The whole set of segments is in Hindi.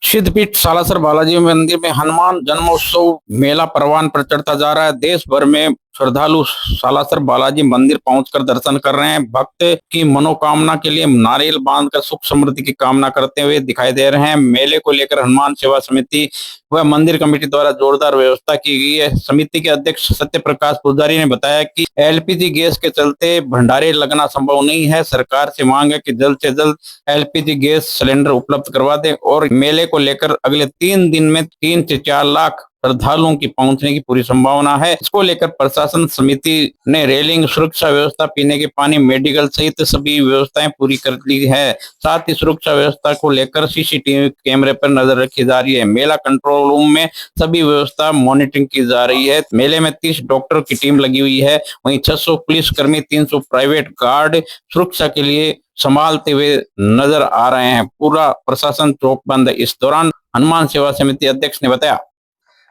सिद्धपीठ सालासर बालाजी मंदिर में हनुमान जन्मोत्सव मेला परवान पर चढ़ता जा रहा है। देश भर में श्रद्धालु सालासर बालाजी मंदिर पहुंचकर दर्शन कर रहे हैं। भक्त की मनोकामना के लिए नारियल बांधकर सुख समृद्धि की कामना करते हुए दिखाई दे रहे हैं। मेले को लेकर हनुमान सेवा समिति व मंदिर कमेटी द्वारा जोरदार व्यवस्था की गई है। समिति के अध्यक्ष सत्य प्रकाश पुजारी ने बताया कि एलपीजी गैस के चलते भंडारे लगना संभव नहीं है। सरकार से मांग है कि जल्द से जल्द एलपीजी गैस सिलेंडर उपलब्ध करवा दे और मेले को लेकर अगले 3 दिन में 3 से 4 लाख श्रद्धालुओं की पहुंचने की पूरी संभावना है। इसको लेकर प्रशासन समिति ने रेलिंग, सुरक्षा व्यवस्था, पीने के पानी, मेडिकल सहित सभी व्यवस्थाएं पूरी कर ली है। साथ ही सुरक्षा व्यवस्था को लेकर सीसीटीवी कैमरे पर नजर रखी जा रही है। मेला कंट्रोल रूम में सभी व्यवस्था मॉनिटरिंग की जा रही है। मेले में 30 डॉक्टर की टीम लगी हुई है। वहीं 600 पुलिसकर्मी, 300 प्राइवेट गार्ड सुरक्षा के लिए संभालते हुए नजर आ रहे हैं। पूरा प्रशासन चौकबंद है। इस दौरान हनुमान सेवा समिति अध्यक्ष ने बताया,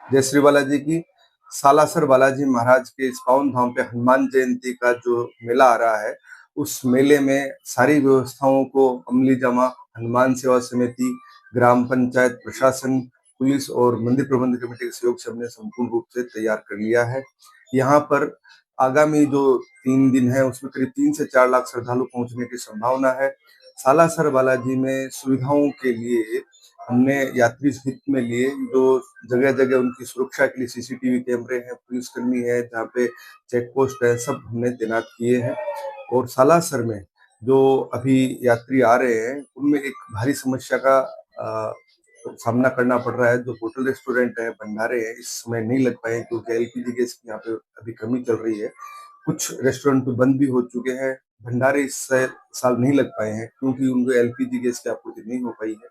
जय श्री बालाजी की सालासर बालाजी महाराज के इस पावन धाम पे हनुमान जयंती का जो मेला आ रहा है, उस मेले में सारी व्यवस्थाओं को अमली जमा हनुमान सेवा समिति, ग्राम पंचायत, प्रशासन, पुलिस और मंदिर प्रबंध कमेटी के सहयोग से हमने संपूर्ण रूप से तैयार कर लिया है। यहाँ पर आगामी जो 3 दिन है उसमें करीब 3 से 4 लाख श्रद्धालु पहुंचने की संभावना है। सालासर बालाजी में सुविधाओं के लिए हमने यात्री हित में लिए जो जगह जगह उनकी सुरक्षा के लिए सीसीटीवी कैमरे हैं, पुलिसकर्मी है, जहाँ पे चेक पोस्ट है, सब हमने तैनात किए हैं। और सालासर में जो अभी यात्री आ रहे हैं उनमें एक भारी समस्या का सामना करना पड़ रहा है। जो होटल रेस्टोरेंट है, भंडारे हैं, इस समय नहीं लग पाए क्योंकि एलपीजी गैस की यहाँ पे अभी कमी चल रही है। कुछ रेस्टोरेंट तो बंद भी हो चुके हैं। भंडारे इस साल नहीं लग पाए हैं क्योंकि उनको एलपीजी गैस की आपूर्ति नहीं हो पाई है।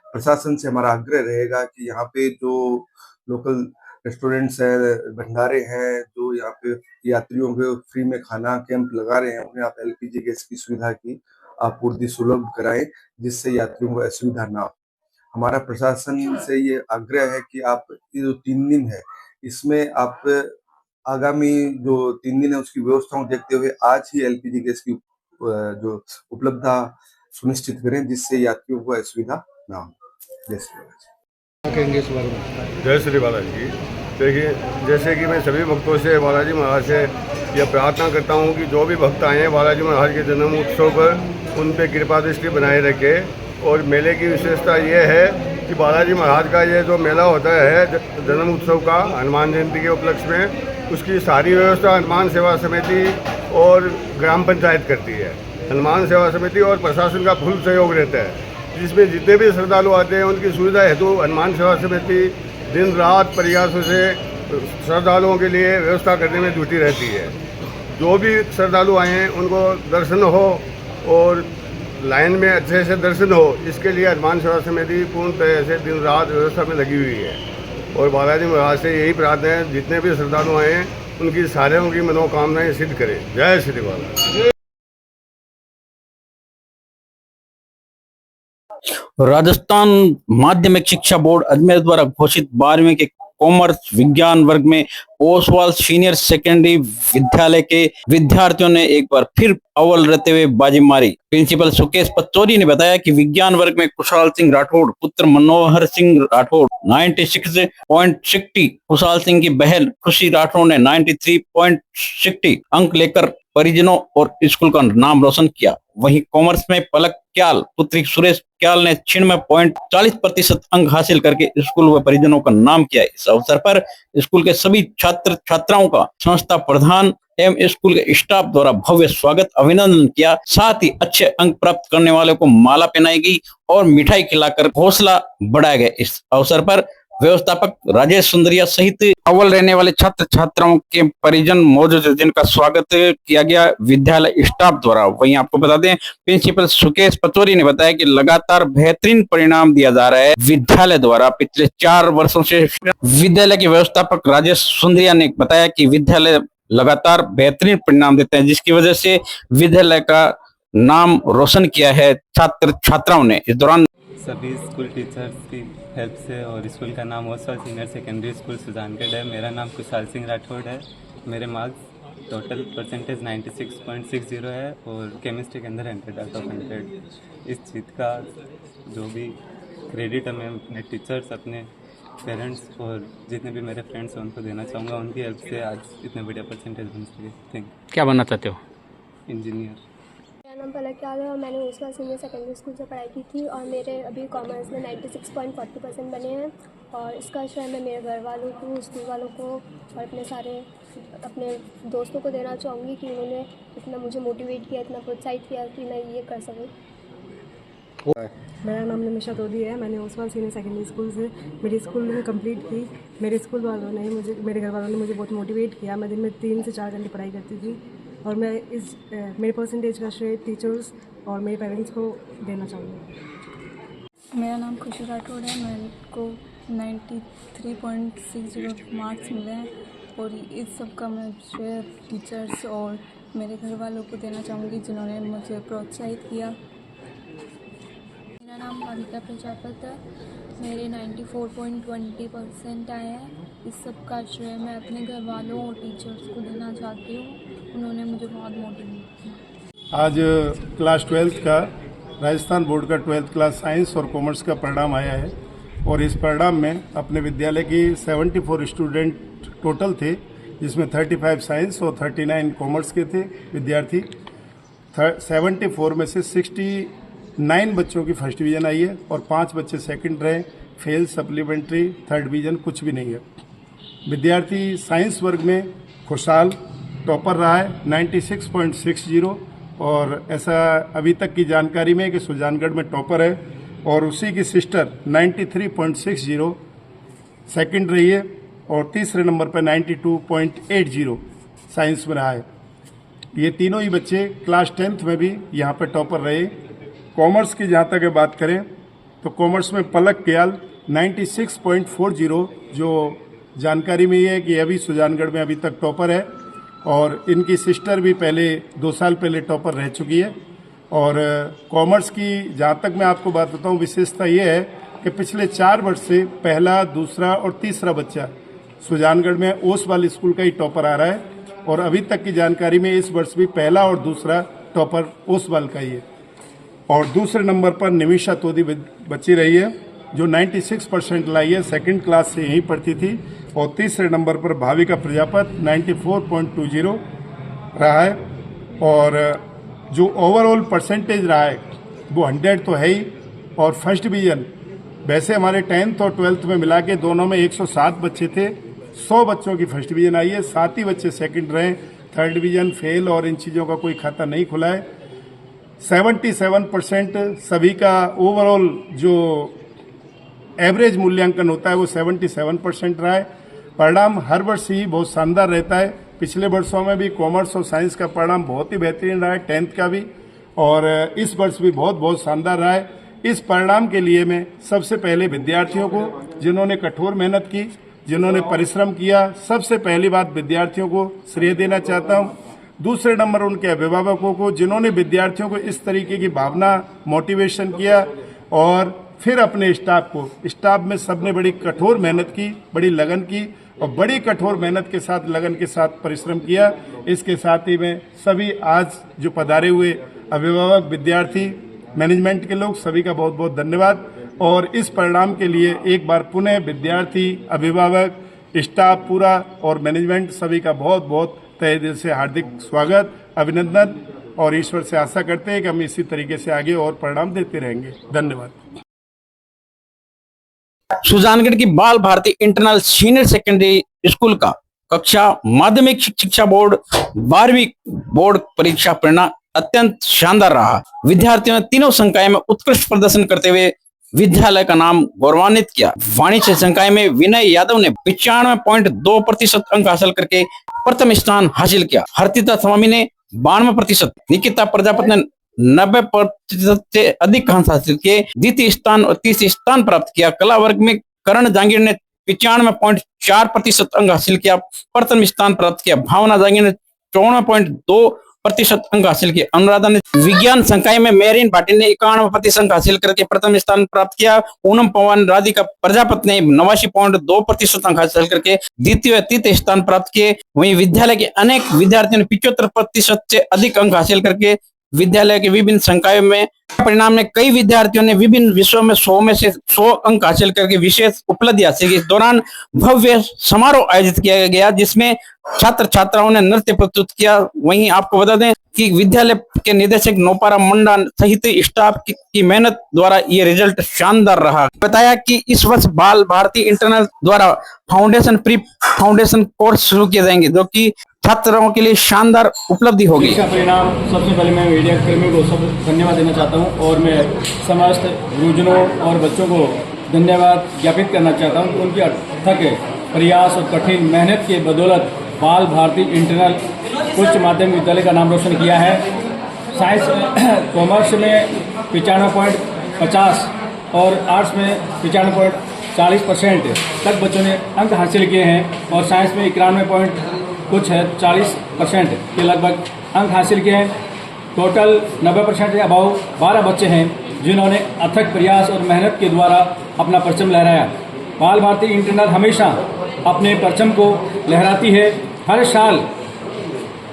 प्रशासन से हमारा आग्रह रहेगा कि यहाँ पे जो लोकल रेस्टोरेंट्स है, भंडारे हैं, जो यहाँ पे यात्रियों को फ्री में खाना कैंप लगा रहे हैं, उन्हें आप एलपीजी गैस की सुविधा की आपूर्ति सुलभ कराएं, जिससे यात्रियों को असुविधा ना हो। हमारा प्रशासन से ये आग्रह है कि आप ये जो 3 दिन है, इसमें आप आगामी जो 3 दिन है उसकी व्यवस्थाओं देखते हुए आज ही एलपीजी गैस की जो उपलब्धता सुनिश्चित करें, जिससे यात्रियों को असुविधा ना हो। जय श्री बालाजी। देखिए, जैसे कि मैं सभी भक्तों से बालाजी महाराज से यह प्रार्थना करता हूँ कि जो भी भक्त आए हैं बालाजी महाराज के जन्म उत्सव पर, उन पे कृपा दृष्टि बनाए रखे। और मेले की विशेषता ये है कि बालाजी महाराज का ये जो मेला होता है जन्म उत्सव का हनुमान जयंती के उपलक्ष्य में, उसकी सारी व्यवस्था हनुमान सेवा समिति और ग्राम पंचायत करती है। हनुमान सेवा समिति और प्रशासन का फुल सहयोग रहता है, जिसमें जितने भी श्रद्धालु आते हैं उनकी सुविधा हेतु हनुमान सेवा समिति दिन रात प्रयासों से श्रद्धालुओं के लिए व्यवस्था करने में जुटी रहती है। जो भी श्रद्धालु आए हैं उनको दर्शन हो और लाइन में अच्छे से दर्शन हो, इसके लिए हनुमान सेवा समिति पूर्ण तरह से दिन रात व्यवस्था में लगी हुई है। और बालाजी महाराज से यही प्रार्थना है, जितने भी श्रद्धालु आए हैं उनकी सारों की मनोकामनाएं सिद्ध करें। जय श्री बालाजी। राजस्थान माध्यमिक शिक्षा बोर्ड अजमेर द्वारा घोषित 12वीं के कॉमर्स विज्ञान वर्ग में ओसवाल सीनियर सेकेंडरी विद्यालय के विद्यार्थियों ने एक बार फिर अव्वल रहते हुए बाजी मारी। प्रिंसिपल सुकेश पचौरी ने बताया कि विज्ञान वर्ग में कुशाल सिंह राठौड़ पुत्र मनोहर सिंह राठौड़ 96.60, कुशाल सिंह की बहन खुशी राठौड़ ने 93.60 अंक लेकर परिजनों और स्कूल का नाम रोशन किया। वहीं कॉमर्स में पलक क्याल पुत्री सुरेश क्याल ने 96.40% अंक हासिल करके स्कूल व परिजनों का नाम किया। इस अवसर पर स्कूल के सभी छात्र छात्राओं का संस्था प्रधान एवं स्कूल के स्टाफ द्वारा भव्य स्वागत, अभिनंदन किया। साथ ही अच्छे अंक प्राप्त करने वालों को माला पहनाई गई और मिठाई खिलाकर हौसला बढ़ाया गया। इस अवसर पर व्यवस्थापक राजेश सुंदरिया सहित अव्वल रहने वाले छात्र छात्राओं के परिजन मौजूद थे, जिनका स्वागत किया गया विद्यालय स्टाफ द्वारा। वहीं आपको बता दें, प्रिंसिपल सुकेश पचौरी ने बताया कि लगातार बेहतरीन परिणाम दिया जा रहा है विद्यालय द्वारा। पिछले 4 वर्षों से विद्यालय के व्यवस्थापक राजेश सुंदरिया ने बताया कि विद्यालय लगातार बेहतरीन परिणाम देते हैं, जिसकी वजह से विद्यालय का नाम रोशन किया है छात्र छात्राओं ने। इस दौरान सभी स्कूल टीचर्स की हेल्प से और स्कूल का नाम Oswal senior secondary school Sujangarh है। मेरा नाम कुशाल सिंह राठौड़ है। मेरे मार्क्स टोटल परसेंटेज 96.60 है और केमिस्ट्री के अंदर 100 आउट ऑफ 100। इस जीत का जो भी क्रेडिट है मैं अपने टीचर्स, अपने पेरेंट्स और जितने भी मेरे फ्रेंड्स हैं उनको देना चाहूँगा। उनकी हेल्प से आज इतने बढ़िया परसेंटेज बन सके। थैंक क्या बनना चाहते हो? यू। इंजीनियर। मेरा नाम पलक यादव है और मैंने ओसवाल सीनियर सेकेंडरी स्कूल से पढ़ाई की थी और मेरे अभी कॉमर्स में 96.40% बने हैं और इसका श्रेय मैं मेरे घर वालों को, स्कूल वालों को और अपने दोस्तों को देना चाहूँगी कि उन्होंने इतना मुझे मोटिवेट किया, इतना प्रोत्साहित किया कि मैं ये कर सकूँ। मेरा नाम निमिषा तोदी है। मैंने ओसवाल सीनियर सेकेंडरी स्कूल से मेरी स्कूलिंग कंप्लीट की। मेरे घर वालों ने मुझे बहुत मोटिवेट किया। मैं दिन में 3 से 4 घंटे पढ़ाई करती थी और मैं मेरे परसेंटेज का श्रेय टीचर्स और मेरे पेरेंट्स को देना चाहूँगी। मेरा नाम खुशी राठौड़ है। मेरे को 93.60 मार्क्स मिले हैं और इस सब का मैं श्रेय टीचर्स और मेरे घर वालों को देना चाहूँगी जिन्होंने मुझे प्रोत्साहित किया। मेरा नाम भाविका प्रजापत है। मेरे 94.20% आए हैं। इस सब का श्रेय मैं अपने घर वालों और टीचर्स को देना चाहती हूँ। उन्होंने मुझे बहुत मोटिवेट किया। आज क्लास 12th का राजस्थान बोर्ड का 12th क्लास साइंस और कॉमर्स का परिणाम आया है और इस परिणाम में अपने विद्यालय की 74 स्टूडेंट टोटल थे, जिसमें 35 साइंस और 39 कॉमर्स के थे विद्यार्थी। 74 में से 69 बच्चों की फर्स्ट डिवीज़न आई है और 5 बच्चे सेकंड रहे। फेल, सप्लीमेंट्री, थर्ड डिवीज़न कुछ भी नहीं है। विद्यार्थी साइंस वर्ग में खुशहाल टॉपर रहा है 96.60 और ऐसा अभी तक की जानकारी में कि सुजानगढ़ में टॉपर है और उसी की सिस्टर 93.60 सेकंड रही है और तीसरे नंबर पर 92.80 साइंस में रहा है। ये तीनों ही बच्चे क्लास 10th में भी यहाँ पर टॉपर रहे। कॉमर्स की जहाँ तक बात करें तो कॉमर्स में पलक कयाल 96.40, जो जानकारी में ये है कि अभी सुजानगढ़ में अभी तक टॉपर है और इनकी सिस्टर भी पहले 2 साल पहले टॉपर रह चुकी है। और कॉमर्स की जहाँ तक मैं आपको बात बताऊँ, विशेषता ये है कि पिछले 4 वर्ष से पहला, दूसरा और तीसरा बच्चा सुजानगढ़ में ओसवाल स्कूल का ही टॉपर आ रहा है और अभी तक की जानकारी में इस वर्ष भी पहला और दूसरा टॉपर ओसवाल का ही है। और दूसरे नंबर पर निमिषा तोदी बच्ची रही है जो 96% लाई है, सेकंड क्लास से यहीं पढ़ती थी। और तीसरे नंबर पर भाविका प्रजापत 94.20 रहा है और जो ओवरऑल परसेंटेज रहा है वो 100 तो है ही। और फर्स्ट डिवीज़न वैसे हमारे 10th और 12th में मिला के दोनों में 107 बच्चे थे, 100 बच्चों की फर्स्ट डिवीज़न आई है, 7 ही बच्चे सेकंड रहे। थर्ड डिवीज़न, फेल और इन चीज़ों का कोई खाता नहीं खुला है। 77% सभी का ओवरऑल जो एवरेज मूल्यांकन होता है वो 77% रहा है। परिणाम हर वर्ष ही बहुत शानदार रहता है। पिछले वर्षों में भी कॉमर्स और साइंस का परिणाम बहुत ही बेहतरीन रहा है, 10th का भी, और इस वर्ष भी बहुत शानदार रहा है। इस परिणाम के लिए मैं सबसे पहले विद्यार्थियों को, जिन्होंने कठोर मेहनत की, जिन्होंने परिश्रम किया, सबसे पहली बात विद्यार्थियों को श्रेय देना चाहता हूँ। दूसरे नंबर उनके अभिभावकों को, जिन्होंने विद्यार्थियों को इस तरीके की भावना, मोटिवेशन किया। और फिर अपने स्टाफ में सबने बड़ी कठोर मेहनत की, बड़ी लगन की और बड़ी कठोर मेहनत के साथ, लगन के साथ परिश्रम किया। इसके साथ ही मैं सभी आज जो पधारे हुए अभिभावक, विद्यार्थी, मैनेजमेंट के लोग, सभी का बहुत धन्यवाद। और इस परिणाम के लिए एक बार पुनः विद्यार्थी, अभिभावक, स्टाफ पूरा और मैनेजमेंट सभी का बहुत तहे दिल से हार्दिक स्वागत, अभिनंदन। और ईश्वर से आशा करते हैं कि हम इसी तरीके से आगे और परिणाम देते रहेंगे। धन्यवाद। सुजानगढ़ की Bal Bharati internal senior secondary school का कक्षा माध्यमिक शिक्षा बोर्ड 12वीं बोर्ड परीक्षा परिणाम अत्यंत शानदार रहा। विद्यार्थियों ने तीनों संकाय में उत्कृष्ट प्रदर्शन करते हुए विद्यालय का नाम गौरवान्वित किया। वाणिज्य संकाय में विनय यादव ने 95.2% अंक हासिल करके प्रथम स्थान हासिल किया। हर्षिता स्वामी ने 92%, निकिता प्रजापति ने 90% से अधिक अंक हासिल किए, द्वितीय स्थान और तीसरी स्थान प्राप्त किया। कला वर्ग में करण जहांगीर ने 95.4% अंक हासिल किया, प्रथम स्थान प्राप्त किया। भावना जहांगीर ने 54.2% अंक हासिल किए। अनुराधा ने विज्ञान संकाय में मेरीन भाटी ने 91% अंक हासिल करके प्रथम स्थान प्राप्त किया। पूनम पवन राधिका प्रजापति ने 89.2% अंक हासिल करके द्वितीय और तृतीय स्थान प्राप्त किए। वहीं विद्यालय के अनेक विद्यार्थियों ने 75% से अधिक अंक हासिल करके विद्यालय के विभिन्न संकायों में परिणाम में कई विद्यार्थियों ने विभिन्न विषयों में 100 में से 100 अंक हासिल करके विशेष उपलब्धि हासिल की। इस दौरान भव्य समारोह आयोजित किया गया जिसमें छात्र छात्राओं ने नृत्य प्रस्तुत किया। वहीं आपको बता दें कि विद्यालय के निदेशक नोपारा मुंडा सहित स्टाफ की मेहनत द्वारा ये रिजल्ट शानदार रहा। बताया कि इस वर्ष बाल भारती इंटरनल द्वारा फाउंडेशन प्री फाउंडेशन कोर्स शुरू किए जाएंगे जो कि छात्रों के लिए शानदार उपलब्धि होगी। इसका परिणाम सबसे पहले मैं मीडिया कर्मियों को सब धन्यवाद देना चाहता हूं और मैं समस्त गुरुजनों और बच्चों को धन्यवाद ज्ञापित करना चाहता हूं। उनके अथक प्रयास और कठिन मेहनत के बदौलत बाल भारती इंटरनल उच्च माध्यमिक विद्यालय का नाम रोशन किया है। साइंस कॉमर्स में 95.50 और आर्ट्स में 95.40% तक बच्चों ने अंक हासिल किए हैं और साइंस में 91% के लगभग अंक हासिल किए हैं। टोटल 90% के अबाव 12 बच्चे हैं जिन्होंने अथक प्रयास और मेहनत के द्वारा अपना परचम लहराया। बाल भारती इंटरनल हमेशा अपने परचम को लहराती है, हर साल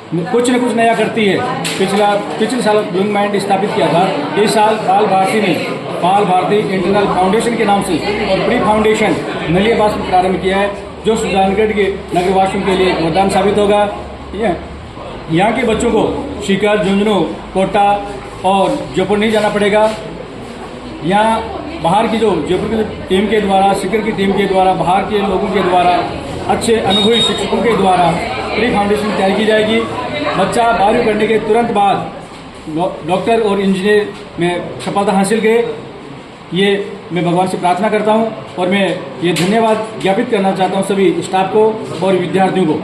कुछ न कुछ नया करती है। पिछले साल ब्लूम माइंड स्थापित किया था। इस साल बाल भारती ने बाल भारती इंटरनल फाउंडेशन के नाम से और प्री फाउंडेशन नलियाबास में प्रारंभ किया है जो सुजानगढ़ के नगरवासियों के लिए एक वरदान साबित होगा। यहाँ के बच्चों को सीकर, झुंझुनू, कोटा और जयपुर नहीं जाना पड़ेगा। यहाँ बाहर की जो जयपुर की टीम के द्वारा, सीकर की टीम के द्वारा, बाहर के लोगों के द्वारा, अच्छे अनुभवी शिक्षकों के द्वारा प्री फाउंडेशन तैयार की जाएगी। बच्चा 12वीं करने के तुरंत बाद डॉक्टर और इंजीनियर में सफलता हासिल करे, ये मैं भगवान से प्रार्थना करता हूँ और मैं ये धन्यवाद ज्ञापित करना चाहता हूँ सभी स्टाफ को और विद्यार्थियों को।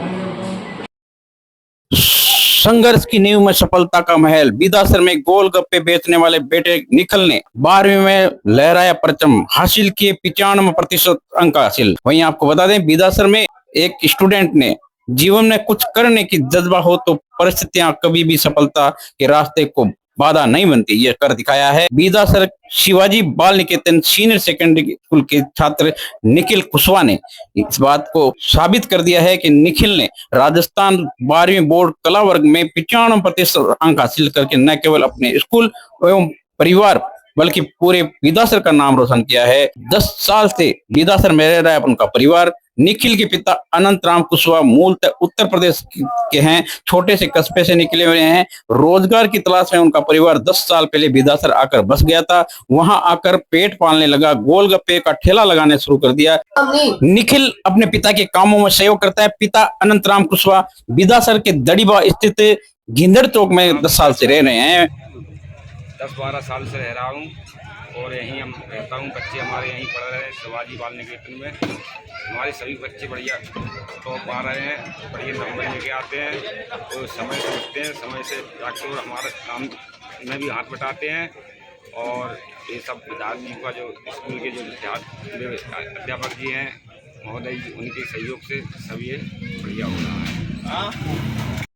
संघर्ष की नींव में सफलता का महल। बिदासर में गोलगप्पे बेचने वाले बेटे निखिल ने 12वीं में लहराया परचम, हासिल किए 95% अंक हासिल। वहीं आपको बता दें बिदासर में एक स्टूडेंट ने जीवन में कुछ करने की जज्बा हो तो परिस्थितियां कभी भी सफलता के रास्ते को बाधा नहीं बनती, ये कर दिखाया है। बिदासर शिवाजी बाल निकेतन सीनियर सेकेंडरी स्कूल के छात्र निखिल कुशवाहा ने इस बात को साबित कर दिया है कि निखिल ने राजस्थान 12वीं बोर्ड कला वर्ग में 95% अंक हासिल करके न केवल अपने स्कूल एवं परिवार बल्कि पूरे बिदासर का नाम रोशन किया है। 10 साल से बिदासर में रह रहा है उनका परिवार। निखिल के पिता अनंत राम कुशवाहा मूलतः उत्तर प्रदेश के हैं, छोटे से कस्बे से निकले हुए हैं। रोजगार की तलाश में उनका परिवार 10 साल पहले बिदासर आकर बस गया था। वहां आकर पेट पालने लगा, गोलगप्पे का ठेला लगाने शुरू कर दिया। निखिल अपने पिता के कामों में सहयोग करता है। पिता अनंत राम कुशवाहा बिदासर के दड़ीबा स्थित घिंदड़ चौक में 10 साल से रह रहे हैं। 10-12 साल से रह रहा हूँ और यहीं हम रहता हूँ। बच्चे हमारे यहीं पढ़ रहे हैं शिवाजी बाल निकेतन में। हमारे सभी बच्चे बढ़िया टॉप आ रहे हैं, बढ़िया नंबर लेके आते हैं और समय से उठते हैं, समय से जाकर हमारे काम में भी हाथ बटाते हैं। और ये सब विद्यार्थियों का जो स्कूल के जो अध्यापक जी हैं महोदय जी, उनके सहयोग से सब ये बढ़िया हो रहा है।